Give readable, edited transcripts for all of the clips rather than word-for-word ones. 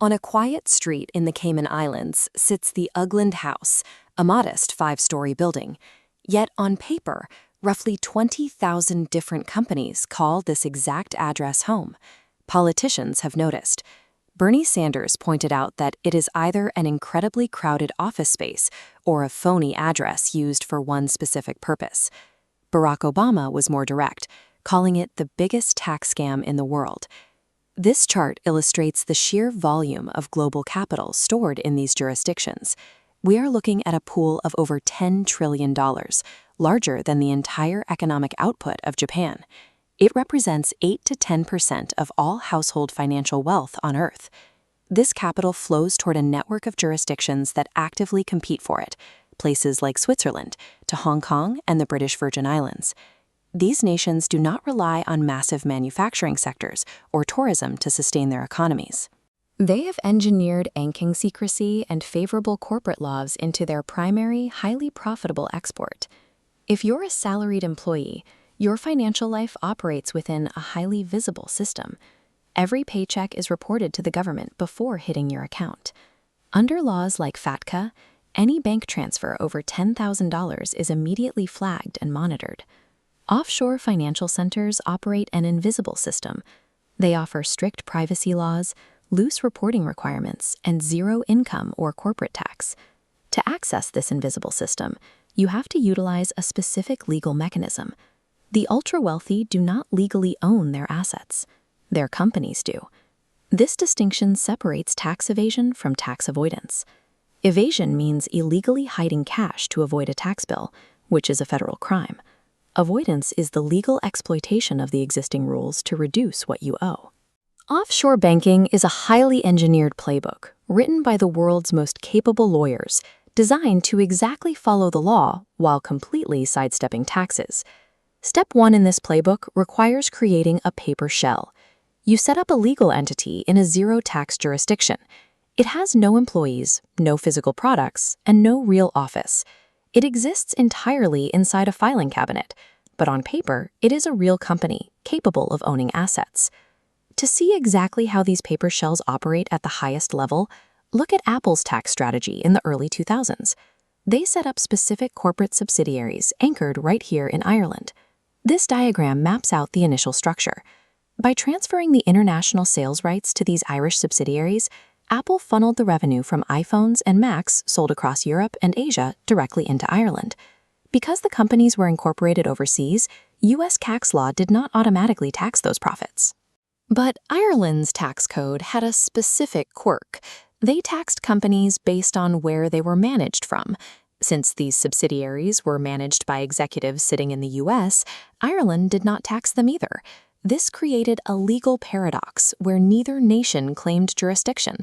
On a quiet street in the Cayman Islands sits the Ugland House, a modest 5-story building. Yet on paper, roughly 20,000 different companies call this exact address home. Politicians have noticed. Bernie Sanders pointed out that it is either an incredibly crowded office space or a phony address used for one specific purpose. Barack Obama was more direct, calling it the biggest tax scam in the world. This chart illustrates the sheer volume of global capital stored in these jurisdictions. We are looking at a pool of over $10 trillion, larger than the entire economic output of Japan. It represents 8 to 10% of all household financial wealth on Earth. This capital flows toward a network of jurisdictions that actively compete for it, places like Switzerland, to Hong Kong and the British Virgin Islands. These nations do not rely on massive manufacturing sectors or tourism to sustain their economies. They have engineered banking secrecy and favorable corporate laws into their primary, highly profitable export. If you're a salaried employee, your financial life operates within a highly visible system. Every paycheck is reported to the government before hitting your account. Under laws like FATCA, any bank transfer over $10,000 is immediately flagged and monitored. Offshore financial centers operate an invisible system. They offer strict privacy laws, loose reporting requirements, and zero income or corporate tax. To access this invisible system, you have to utilize a specific legal mechanism. The ultra-wealthy do not legally own their assets. Their companies do. This distinction separates tax evasion from tax avoidance. Evasion means illegally hiding cash to avoid a tax bill, which is a federal crime. Avoidance is the legal exploitation of the existing rules to reduce what you owe. Offshore banking is a highly engineered playbook written by the world's most capable lawyers, designed to exactly follow the law while completely sidestepping taxes. Step 1 in this playbook requires creating a paper shell. You set up a legal entity in a zero-tax jurisdiction. It has no employees, no physical products, and no real office. It exists entirely inside a filing cabinet, but on paper, it is a real company capable of owning assets. To see exactly how these paper shells operate at the highest level, look at Apple's tax strategy in the early 2000s. They set up specific corporate subsidiaries anchored right here in Ireland. This diagram maps out the initial structure. By transferring the international sales rights to these Irish subsidiaries, Apple funneled the revenue from iPhones and Macs sold across Europe and Asia directly into Ireland. Because the companies were incorporated overseas, U.S. tax law did not automatically tax those profits. But Ireland's tax code had a specific quirk. They taxed companies based on where they were managed from. Since these subsidiaries were managed by executives sitting in the U.S., Ireland did not tax them either. This created a legal paradox where neither nation claimed jurisdiction.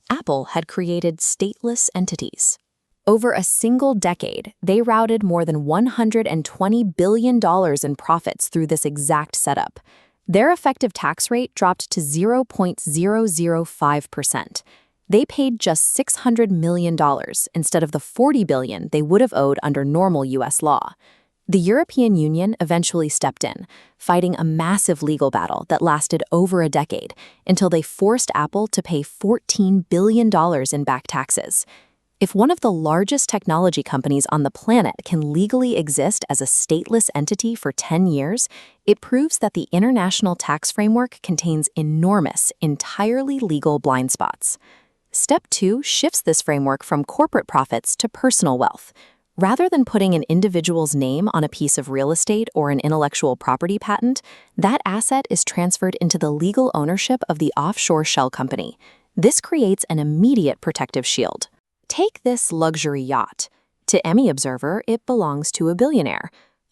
Apple had created stateless entities. Over a single decade, they routed more than $120 billion in profits through this exact setup. Their effective tax rate dropped to 0.005%. They paid just $600 million instead of the $40 billion they would have owed under normal U.S. law. The European Union eventually stepped in, fighting a massive legal battle that lasted over a decade until they forced Apple to pay $14 billion in back taxes. If one of the largest technology companies on the planet can legally exist as a stateless entity for 10 years, it proves that the international tax framework contains enormous, entirely legal blind spots. Step 2 shifts this framework from corporate profits to personal wealth. Rather than putting an individual's name on a piece of real estate or an intellectual property patent, that asset is transferred into the legal ownership of the offshore shell company. This creates an immediate protective shield. Take this luxury yacht. To any observer, it belongs to a billionaire.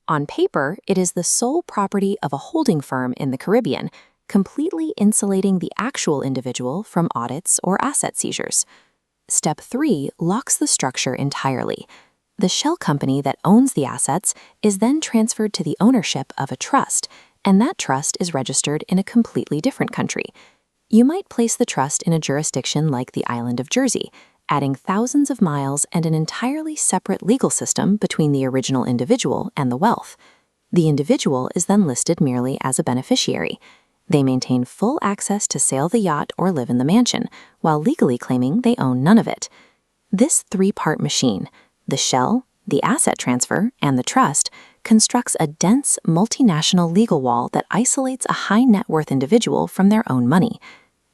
On paper, it is the sole property of a holding firm in the Caribbean, completely insulating the actual individual from audits or asset seizures. Step 3 locks the structure entirely. The shell company that owns the assets is then transferred to the ownership of a trust, and that trust is registered in a completely different country. You might place the trust in a jurisdiction like the island of Jersey, adding thousands of miles and an entirely separate legal system between the original individual and the wealth. The individual is then listed merely as a beneficiary. They maintain full access to sail the yacht or live in the mansion, while legally claiming they own none of it. This three-part machine, the shell, the asset transfer, and the trust, constructs a dense, multinational legal wall that isolates a high-net-worth individual from their own money.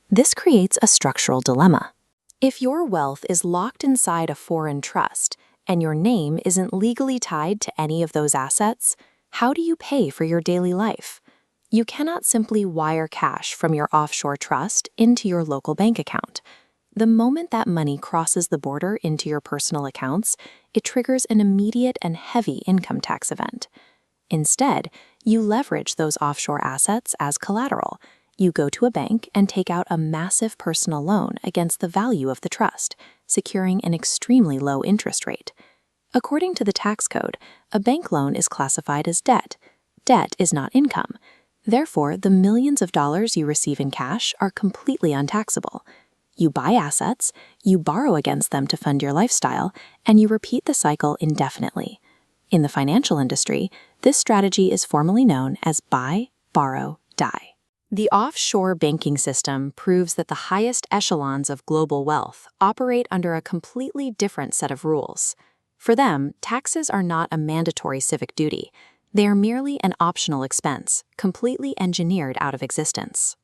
This creates a structural dilemma. If your wealth is locked inside a foreign trust, and your name isn't legally tied to any of those assets, how do you pay for your daily life? You cannot simply wire cash from your offshore trust into your local bank account. The moment that money crosses the border into your personal accounts, it triggers an immediate and heavy income tax event. Instead, you leverage those offshore assets as collateral. You go to a bank and take out a massive personal loan against the value of the trust, securing an extremely low interest rate. According to the tax code, a bank loan is classified as debt. Debt is not income. Therefore, the millions of dollars you receive in cash are completely untaxable. You buy assets, you borrow against them to fund your lifestyle, and you repeat the cycle indefinitely. In the financial industry, this strategy is formally known as buy, borrow, die. The offshore banking system proves that the highest echelons of global wealth operate under a completely different set of rules. For them, taxes are not a mandatory civic duty. They are merely an optional expense, completely engineered out of existence.